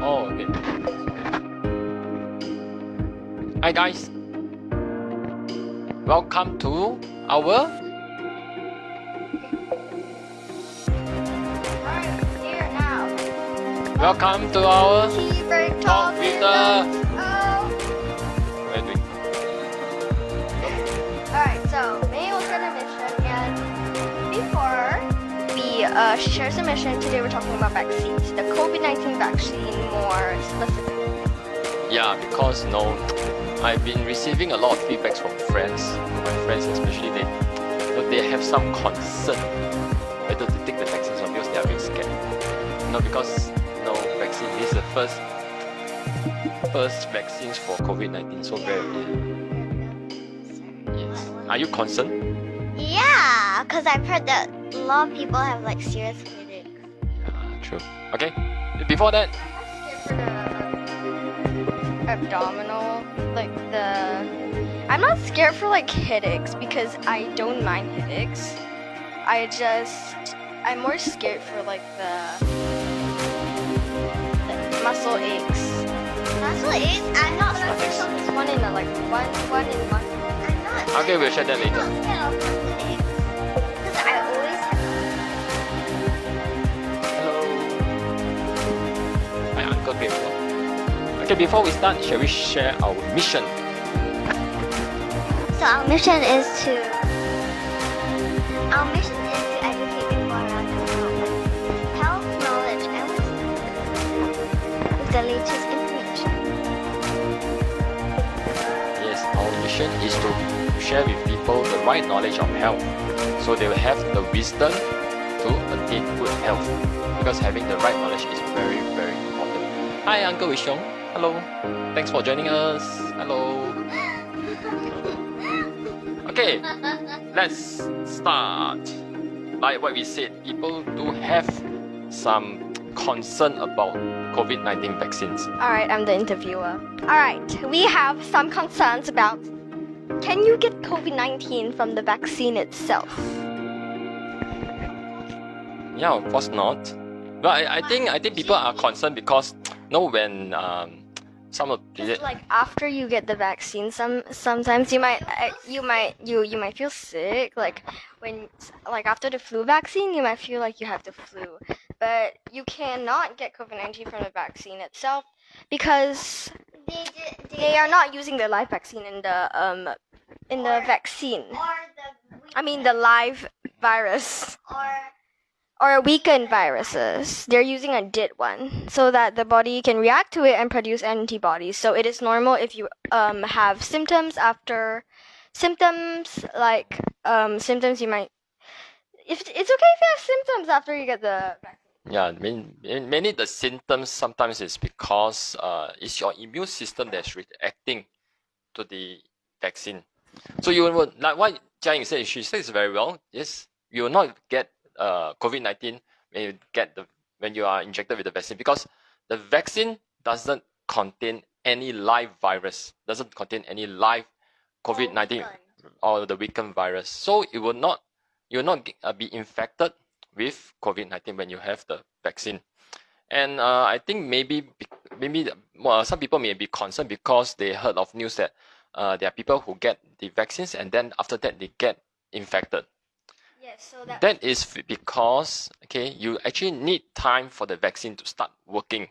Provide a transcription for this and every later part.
Oh, okay. Hi guys. Welcome to our Here now. welcome to our Tea break talk talk with with the Oh. what are you doing? Alright, so May will share the mission, and before we share the mission, today we're talking about vaccines, the COVID-19 vaccine more specifically. Yeah, because I've been receiving a lot of feedbacks from friends, my friends especially they have some concern whether to take the vaccines or because they are very scared. Because vaccine this is the first vaccines for COVID-19, so very yes. Are you concerned? Yeah, because I've heard that a lot of people have like serious headaches. Yeah, true. Okay. Before that, Abdominal, I'm not scared for like headaches because I don't mind headaches. I'm more scared for like the muscle aches. Muscle aches? I'm not Nothing. It's one in one in one. I'm not. okay, we'll share that I'm later. not scared of muscle aches. Because I always have. Hello. My uncle came over. Okay, before we start, shall we share our mission? So our mission is to educate people around the world with health, knowledge, and wisdom with the latest information. Yes, our mission is to share with people the right knowledge of health, so they will have the wisdom to attain good health. Because having the right knowledge is very, very important. Hi, Uncle Wishong. Hello. Thanks for joining us. Hello. Okay, let's start. Like what we said, people do have some concern about COVID-19 vaccines. Alright, I'm the interviewer. Alright, we have some concerns about, can you get COVID-19 from the vaccine itself? Yeah, of course not. But I think people are concerned because when some of Just like after you get the vaccine, sometimes you might feel sick. Like after the flu vaccine, you might feel like you have the flu, but you cannot get COVID-19 from the vaccine itself because they are not using the live vaccine in the vaccine. I mean the live virus. Or weakened viruses. They're using a dead one so that the body can react to it and produce antibodies. So it is normal if you have symptoms symptoms you might. If it's okay if you have symptoms after you get the vaccine. yeah, many the symptoms sometimes is because it's your immune system that's reacting to the vaccine. So you will, like what Jiaying said, she says very well. Yes, you will not get COVID-19 when you are injected with the vaccine, because the vaccine doesn't contain any live virus, doesn't contain any live COVID-19 or the weakened virus. So you will not be infected with COVID-19 when you have the vaccine. And I think maybe some people may be concerned because they heard of news that there are people who get the vaccines and then after that they get infected. Yes, so that is because you actually need time for the vaccine to start working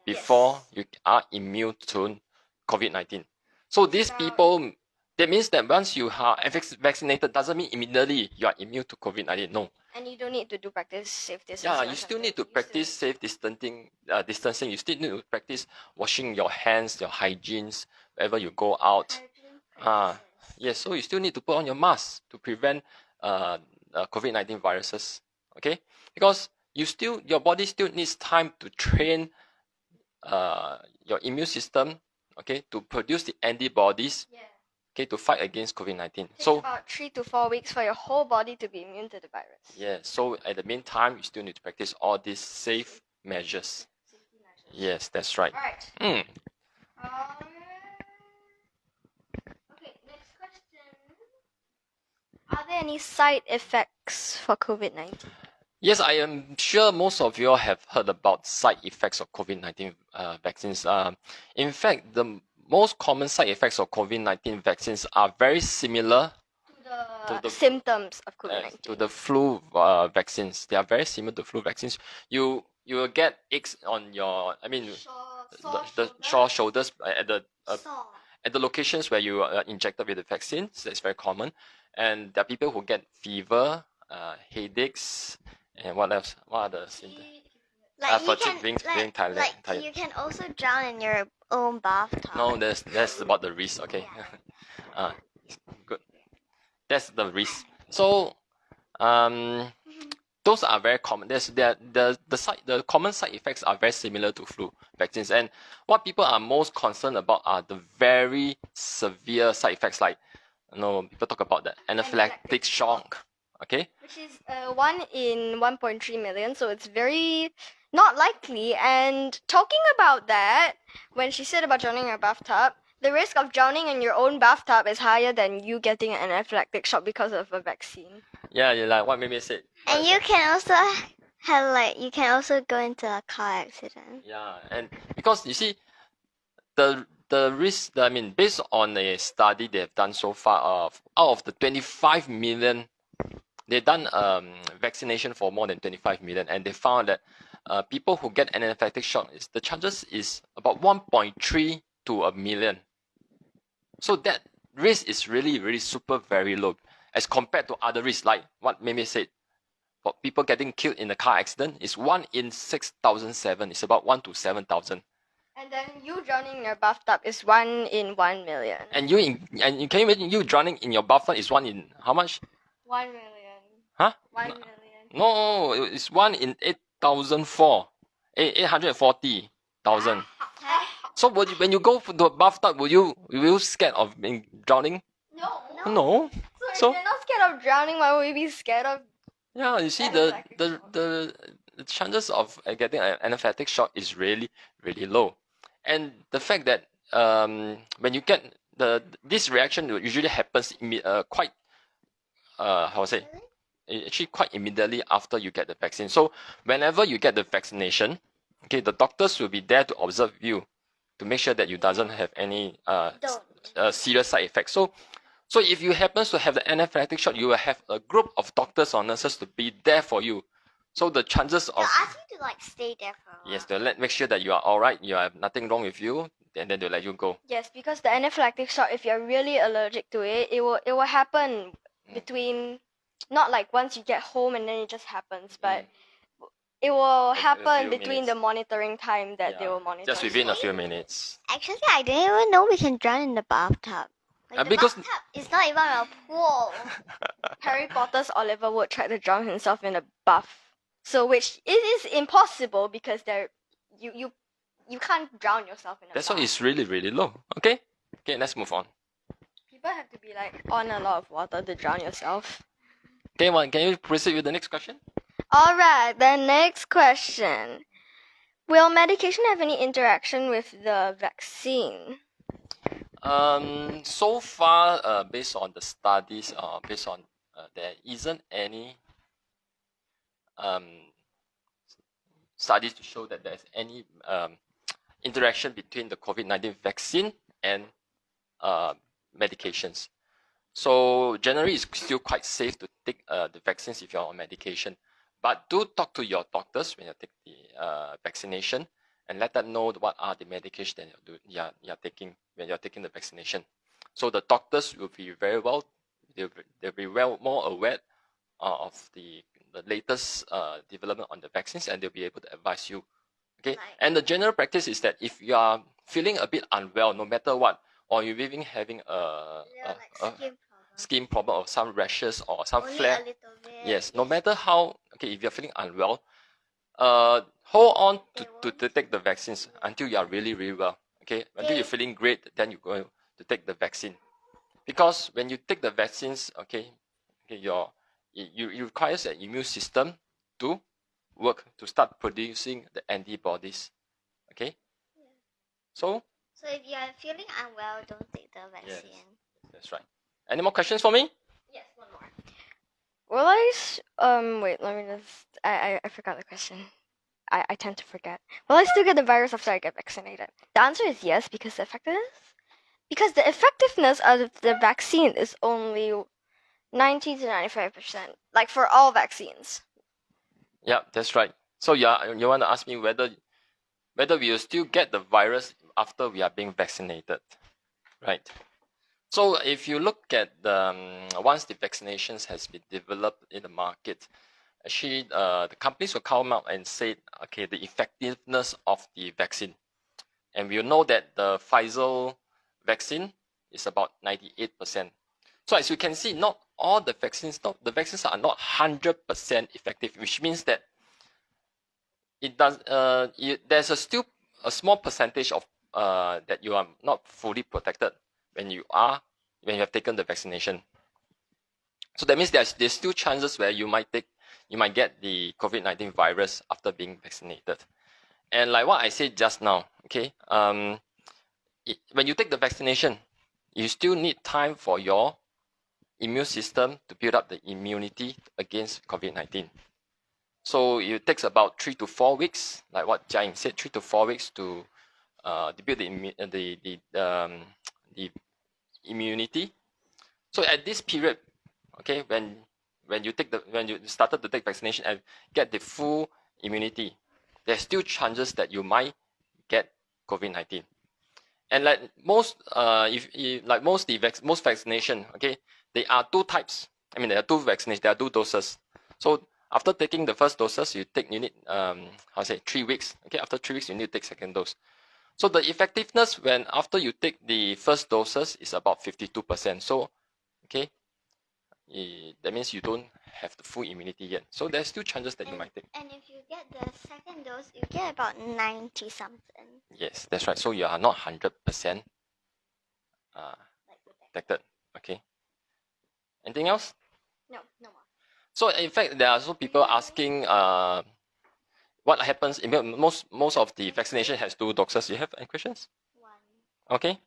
before you are immune to COVID-19. So these people, that means that once you are vaccinated doesn't mean immediately you are immune to COVID-19. No. And you don't need to do practice safe distancing. Yeah, you still need to practice safe distancing. You still need to practice washing your hands, your hygienes wherever you go out. Yes, so you still need to put on your mask to prevent COVID-19 viruses. Okay, because your body still needs time to train your immune system. Okay, to produce the antibodies. Okay, to fight against COVID-19. So about 3 to 4 weeks for your whole body to be immune to the virus. Yeah, so at the meantime, you still need to practice all these safe measures. Yes, that's right. All right. Mm. Okay, next question. Are there any side effects for COVID-19? Yes, I am sure most of you all have heard about side effects of COVID-19 vaccines. In fact, the most common side effects of COVID-19 vaccines are very similar To to the symptoms of to COVID-19. the flu vaccines. They are very similar to flu vaccines. You will get aches on your, I mean, the sore shoulders at the locations where you are injected with the vaccines. That's very common. And there are people who get fever, headaches, and what else? What are the symptoms? Like you fatigue, can, being tired. you can also drown in your own bathtub. No, that's about the risk. Okay, good. That's the risk. So, those are very common. The common side effects are very similar to flu vaccines, and what people are most concerned about are the very severe side effects, like people talk about the anaphylactic shock. Okay, Which is 1 in 1.3 million, so it's very not likely. And talking about that, when she said about drowning in a bathtub, the risk of drowning in your own bathtub is higher than you getting an anaphylactic shock because of a vaccine. yeah, like what Mimi said. And you can also you can also go into a car accident. Yeah, and because you see, the risk, I mean, based on a study they have done so far, out of the 25 million, they've done vaccination for more than 25 million, and they found that people who get an anaphylactic shock, the chances is about 1.3 to a million. So that risk is really super very low as compared to other risks, like what Mimi said. For people getting killed in a car accident is 1 in 6,007. It's about 1 to 7,000. And then you drowning in your bathtub is 1 in 1 million. And you can you imagine you drowning in your bathtub is 1 in how much? 1 million. Huh? 1 million. No, it's 1 in 8,004. 840,000. So when you go to the bathtub, will you scared of being drowning? No. No. So if you're not scared of drowning, why would you be scared of? Yeah, you see the chances of getting an anaphylactic shock is really low, and the fact that when you get this reaction usually happens quite how to say, actually quite immediately after you get the vaccine. So whenever you get the vaccination, okay, the doctors will be there to observe you to make sure that you doesn't have any serious side effects. So if you happen to have the anaphylactic shock, you will have a group of doctors or nurses to be there for you. So the chances of They'll ask you to stay there for a while. yes, they'll make sure that you are alright, you have nothing wrong with you, and then they'll let you go. Yes, because the anaphylactic shock, if you're really allergic to it, it will happen between, not like once you get home and then it just happens, but it will happen between the monitoring time that they will monitor. Just within a few minutes. Actually, I didn't even know we can drown in the bathtub. The because bathtub is not even a pool. Harry Potter's Oliver Wood tried to drown himself in a bath. So which it is impossible because you can't drown yourself in a that's bath. why it's really low. Okay, let's move on. People have to be on a lot of water to drown yourself. Okay, can you proceed with the next question? Alright, the next question. Will medication have any interaction with the vaccine? So far, based on the studies, based on there isn't any studies to show that there's any interaction between the COVID-19 vaccine and medications. So generally, it's still quite safe to take the vaccines if you're on medication. But do talk to your doctors when you take the vaccination and let them know what are the medications that you're taking when you're taking the vaccination. So the doctors will be they'll be more aware of the latest development on the vaccines, and they'll be able to advise you. Okay, and the general practice is that if you are feeling a bit unwell, no matter what, or you're even having a skin problem or some rashes or some flare, yes, no matter how, okay, if you're feeling unwell, hold on to take the vaccines until you are really well. Okay, until you're feeling great, then you go to take the vaccine. Because when you take the vaccines, you requires an immune system to work to start producing the antibodies. Okay, so if you are feeling unwell, don't take the vaccine. yes, that's right. Any more questions for me? Yes, one more. Wait, let me just. I forgot the question. I tend to forget. Will I still get the virus after I get vaccinated? The answer is yes, because the effectiveness of the vaccine is only 90 to 95%, like for all vaccines. Yeah, that's right. So you want to ask me whether we will still get the virus after we are being vaccinated, right? So if you look at once the vaccinations has been developed in the market, actually the companies will come out and say, okay, the effectiveness of the vaccine, and we know that the Pfizer vaccine is about 98%. So as you can see, not all the vaccines are not 100% effective, which means that there's still a small percentage of that you are not fully protected when you have taken the vaccination. So that means there's still chances where you might get the COVID-19 virus after being vaccinated. And like what I said just now, okay, when you take the vaccination, you still need time for your immune system to build up the immunity against COVID-19. So it takes about 3 to 4 weeks, like what Jia said, 3 to 4 weeks to build the immunity. So at this period, okay, when you started to take vaccination and get the full immunity, there's still chances that you might get COVID-19. And like most most vaccination, okay, there are two types. I mean, there are two vaccinations. There are two doses. So after taking the first doses, you need 3 weeks. Okay, after 3 weeks, you need to take second dose. So the effectiveness after you take the first doses is about 52%. So, okay, that means you don't have the full immunity yet. So there's still chances that you might take. And if you get the second dose, you get about 90 something. Yes, that's right. So you are not 100% protected. Okay. Anything else? No more. So in fact, there are also people asking what happens. Most of the vaccination has 2 doses. You have any questions? One. Okay.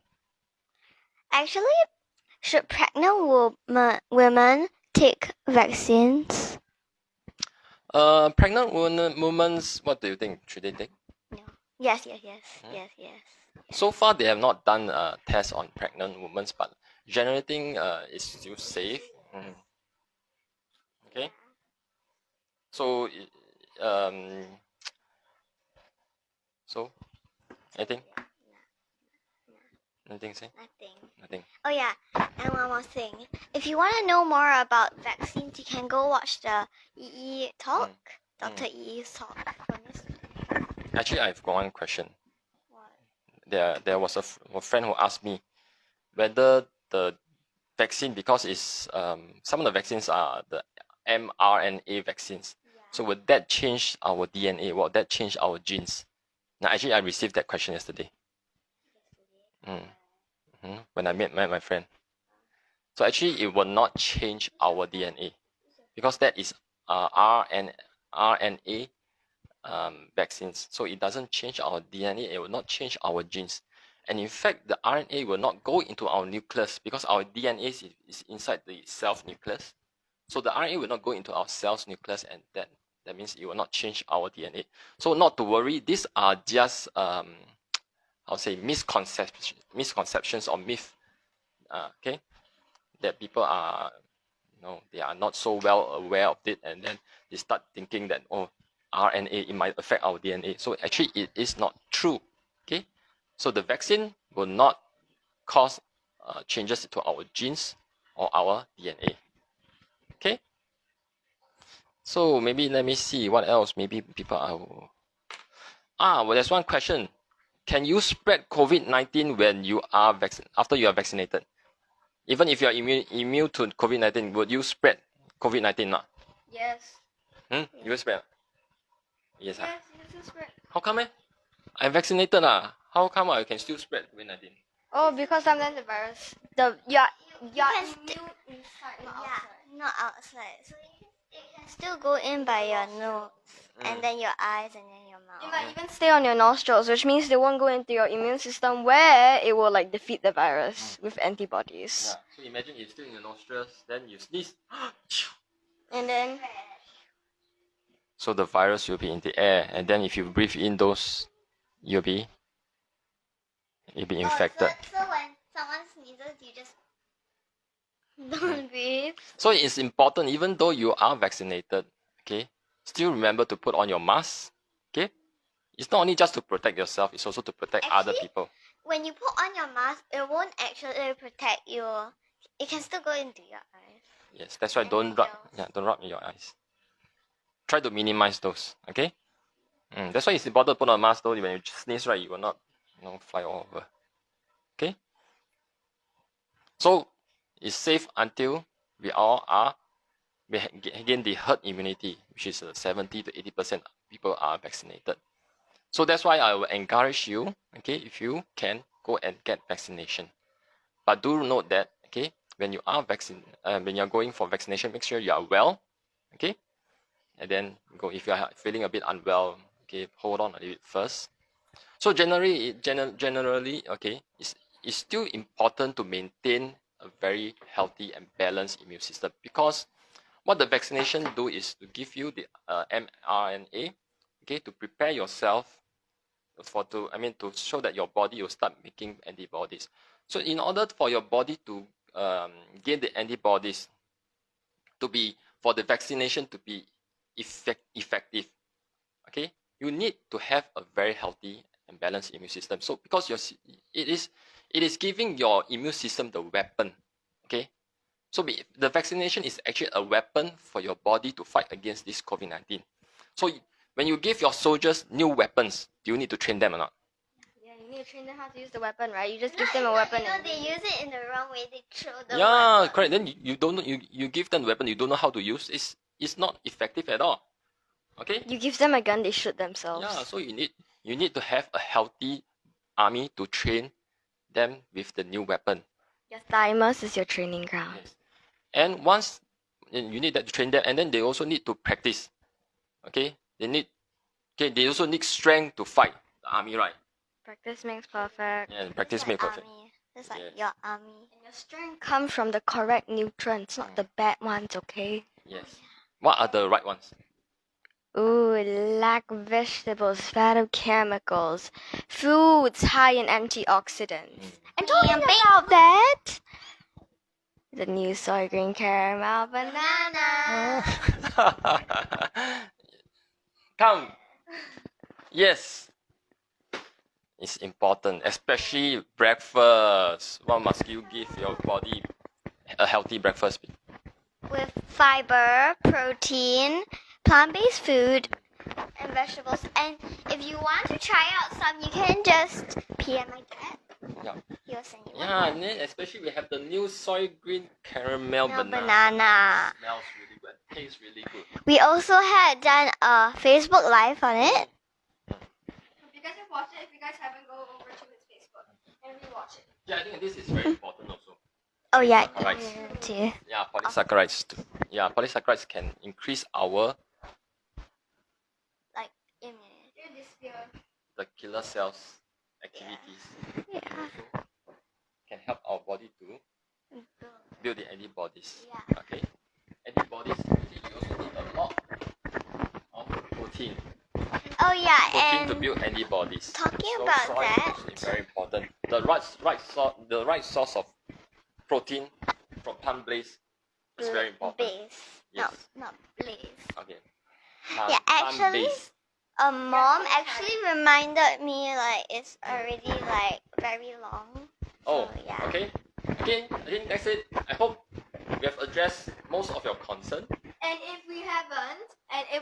Actually, should pregnant women take vaccines? Pregnant women, what do you think? Should they take? No. Yes. Yes. So far, they have not done a test on pregnant women, but generally think it's still safe. Okay. So, anything? Anything say? Nothing. Oh yeah, and one more thing. If you want to know more about vaccines, you can go watch the EE talk, Dr. EE's talk from yesterday. Actually, I've got one question. What? There was a friend who asked me whether the vaccine, because it's some of the vaccines are the mRNA vaccines. Yeah. So would that change our DNA? Would that change our genes? Now, actually, I received that question yesterday. When I met my friend. So actually, it will not change our DNA because that is RNA vaccines. So it doesn't change our DNA. It will not change our genes. And in fact, the RNA will not go into our nucleus because our DNA is inside the cell's nucleus. So the RNA will not go into our cell's nucleus, and that means it will not change our DNA. So not to worry. These are just misconceptions or myth. Okay, that people are, they are not so well aware of it, and then they start thinking that RNA, it might affect our DNA. So actually, it is not true. Okay, so the vaccine will not cause changes to our genes or our DNA. Okay. So maybe let me see what else. Maybe people are. Well, there's one question. Can you spread COVID-19 when you are after you are vaccinated? Even if you are immune to COVID-19, would you spread COVID-19 not? Yes. You will spread? Yes. Yes, you can spread. How come I'm vaccinated How come I can still spread COVID-19? Oh, because sometimes the virus, you are immune inside, not outside. So it can still go in by your nose, and then your eyes, and then your mouth. It might even stay on your nostrils, which means they won't go into your immune system where it will defeat the virus with antibodies. Yeah. So imagine it's still in your nostrils, then you sneeze. And then So the virus will be in the air, and then if you breathe in those, you'll be infected. So when someone sneezes, you just don't breathe. So it's important, even though you are vaccinated, okay, still remember to put on your mask, okay? It's not only just to protect yourself, it's also to protect other Actually, people. When you put on your mask, it won't actually protect you. It can still go into your eyes. Yes, that's why And don't your rub, nose. don't rub in your eyes. Try to minimize those, okay? That's why it's important to put on a mask though. When you sneeze, right, you will not, fly all over. Okay? So it's safe until we gain the herd immunity, which is 70 to 80% people are vaccinated. So that's why I will encourage you, okay, if you can, go and get vaccination. But do note that, okay, when you are when you're going for vaccination, make sure you are well, okay, and then go. If you are feeling a bit unwell, okay, hold on a little bit first. So generally, okay, it's still important to maintain a very healthy and balanced immune system, because what the vaccination do is to give you the mRNA, okay, to prepare yourself to show that your body will start making antibodies. So in order for your body to gain the antibodies, for the vaccination to be effective, okay, you need to have a very healthy and balanced immune system. So because it is giving your immune system the weapon, okay. So the vaccination is actually a weapon for your body to fight against this COVID-19. So when you give your soldiers new weapons, do you need to train them or not? yeah, you need to train them how to use the weapon, right? You just give them a weapon. They use it in the wrong way. They throw the Yeah, weapon. correct. Then you don't know, you give them the weapon, you don't know how to use. It's not effective at all. Okay. You give them a gun, they shoot themselves. Yeah. So you need to have a healthy army to train them with the new weapon. Your thymus is your training ground. Yes. And once you need that to train them, and then they also need to practice. Okay. They also need strength to fight the army, right? Practice makes perfect. Yeah, practice It's makes like perfect. army. It's like Yes. your army. And your strength comes from the correct nutrients, not the bad ones, okay? Yes. What are the right ones? Ooh, lack vegetables, fat of chemicals, foods high in antioxidants. And talking about that, the new soy green caramel banana. Come. Yes. It's important, especially breakfast. What must you give your body a healthy breakfast? With fiber, protein, plant-based food, and vegetables. And if you want to try out some, you can just PM my dad. Yeah. He'll send you Yeah, one. and then especially we have the new soy green caramel No, banana. banana. Smells really good. Tastes really good. We also had done a Facebook Live on it. If you guys have watched it, if you guys haven't, go over to his Facebook and rewatch it. Yeah, I think this is very important also. Oh yeah, Polysaccharides. too. Yeah, polysaccharides. Yeah, polysaccharides can increase our Like immunity. the killer cells activities. Yeah. Also can help our body to build the antibodies. Yeah. Okay. Antibodies, actually, you also need a lot of protein. Oh yeah, Protein to and build antibodies. talking So about soy that, is very important. The right source of protein from plant-based is very important. base. Yes. No, not blaze. Okay. Yeah, actually, Plant-based. Mom actually reminded me like it's already like very long. Oh, So, yeah. okay. Okay, I think that's it. I hope we have addressed most of your concern. And if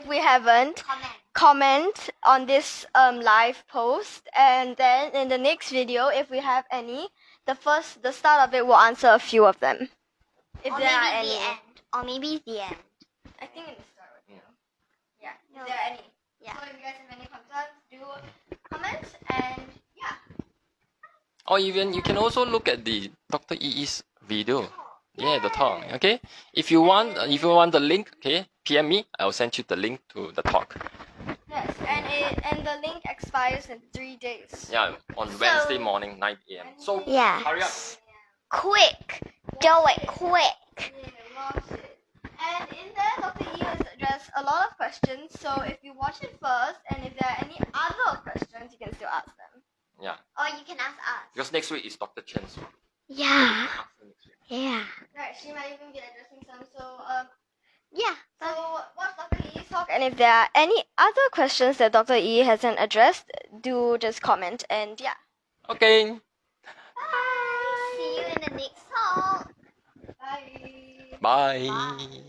we haven't, comment on this live post, and then in the next video, if we have any, the start of it will answer a few of them. If Or there are maybe any. the end. Or maybe the end. I think in the start. Yeah. No. If there are any. Yeah. So if you guys have any concerns, do comment, and yeah. Or even you can also look at the Dr. EE's video. Yeah, the talk. Okay. If you want the link, okay, PM me. I will send you the link to the talk. Yes, and the link expires in 3 days. Yeah, on Wednesday morning, 9 a.m. So hurry up. Yes. Quick. Do it quick. Yeah, watch it. And in there, Dr. a lot of questions. So if you watch it first, and if there are any other questions, you can still ask them. Yeah. Or you can ask us. Because next week is Dr. Chen's week. Yeah. After next week. Yeah. Right, she might even be addressing some. So Yeah. so watch Dr. E's talk, and if there are any other questions that Dr. E hasn't addressed, do just comment. And yeah. Okay. Bye. See you in the next talk. Bye. Bye. Bye.